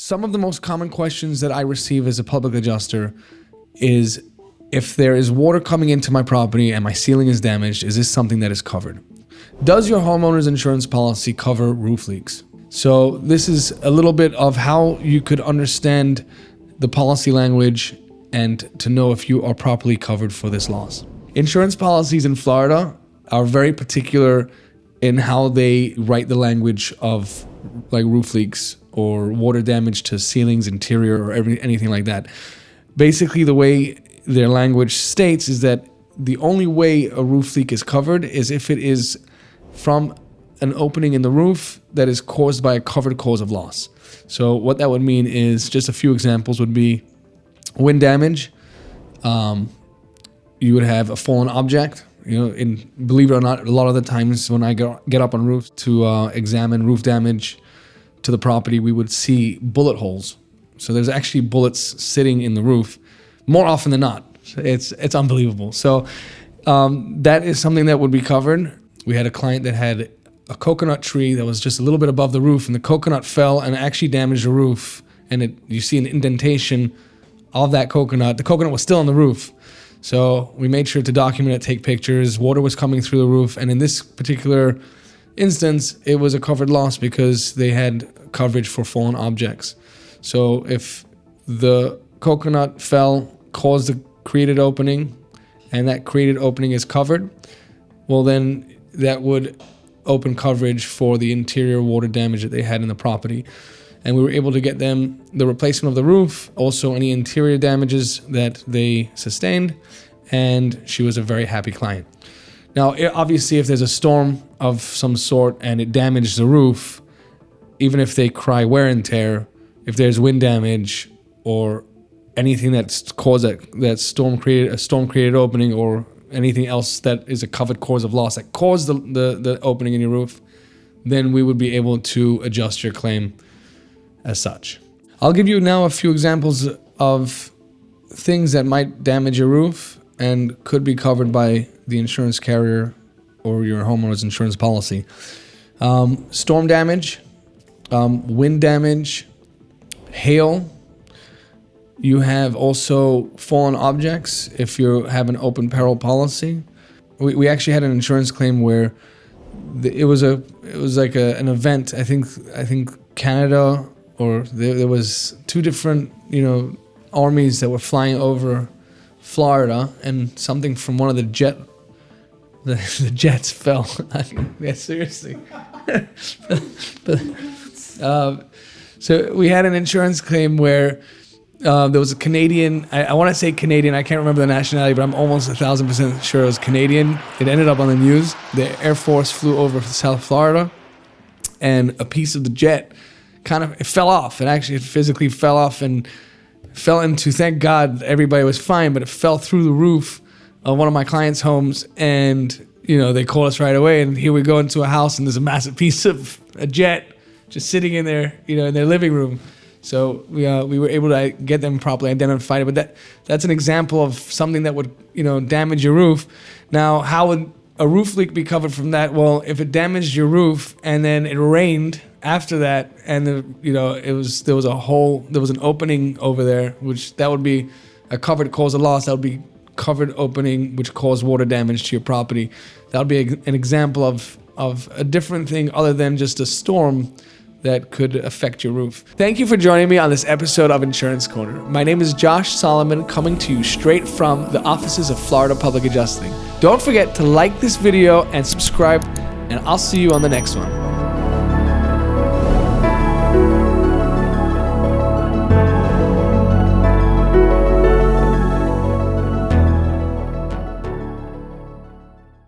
Some of the most common questions that I receive as a public adjuster is, if there is water coming into my property and my ceiling is damaged, is this something that is covered? Does your homeowner's insurance policy cover roof leaks? So this is a little bit of how you could understand the policy language and to know if you are properly covered for this loss. Insurance policies in Florida are very particular in how they write the language of like roof leaks or water damage to ceilings, interior, or anything like that. Basically, the way their language states is that the only way a roof leak is covered is if it is from an opening in the roof that is caused by a covered cause of loss. So what that would mean is, just a few examples would be wind damage. You would have a fallen object. Believe it or not, a lot of the times when I get up on roofs to examine roof damage to the property, we would see bullet holes. So there's actually bullets sitting in the roof more often than not. It's unbelievable. So that is something that would be covered. We had a client that had a coconut tree that was just a little bit above the roof, and the coconut fell and actually damaged the roof. And you see an indentation of that coconut. The coconut was still on the roof. So we made sure to document it, take pictures. Water was coming through the roof. And in this particular instance, it was a covered loss because they had coverage for fallen objects. So if the coconut fell, caused the created opening, and that created opening is covered, well, then that would open coverage for the interior water damage that they had in the property. And we were able to get them the replacement of the roof, also any interior damages that they sustained, and she was a very happy client. Now, obviously, if there's a storm of some sort and it damaged the roof, even if they cry wear and tear, if there's wind damage or anything that's caused that storm created opening, or anything else that is a covered cause of loss that caused the opening in your roof, then we would be able to adjust your claim as such. I'll give you now a few examples of things that might damage your roof and could be covered by the insurance carrier or your homeowner's insurance policy. Storm damage, wind damage, hail. You have also fallen objects if you have an open peril policy. We actually had an insurance claim where it was like an event. I think Canada, or there was two different armies that were flying over Florida, and something from one of the jets fell. Yeah, seriously. So we had an insurance claim where there was a Canadian, I want to say Canadian, I can't remember the nationality, but I'm almost 1,000% sure it was Canadian. It ended up on the news. The Air Force flew over South Florida, and a piece of the jet it fell off. It physically fell off and fell into, thank God everybody was fine, but it fell through the roof of one of my clients' homes, and they called us right away, and here we go into a house, and there's a massive piece of a jet just sitting in there, in their living room. So we were able to get them properly identified. But that's an example of something that would damage your roof. Now, how would a roof leak be covered from that? Well, if it damaged your roof and then it rained after that, and there was an opening over there, which that would be a covered cause of loss. That would be covered opening which caused water damage to your property. That would be an example of a different thing other than just a storm that could affect your roof. Thank you for joining me on this episode of Insurance Corner. My name is Josh Solomon, coming to you straight from the offices of Florida Public Adjusting. Don't forget to like this video and subscribe, and I'll see you on the next one.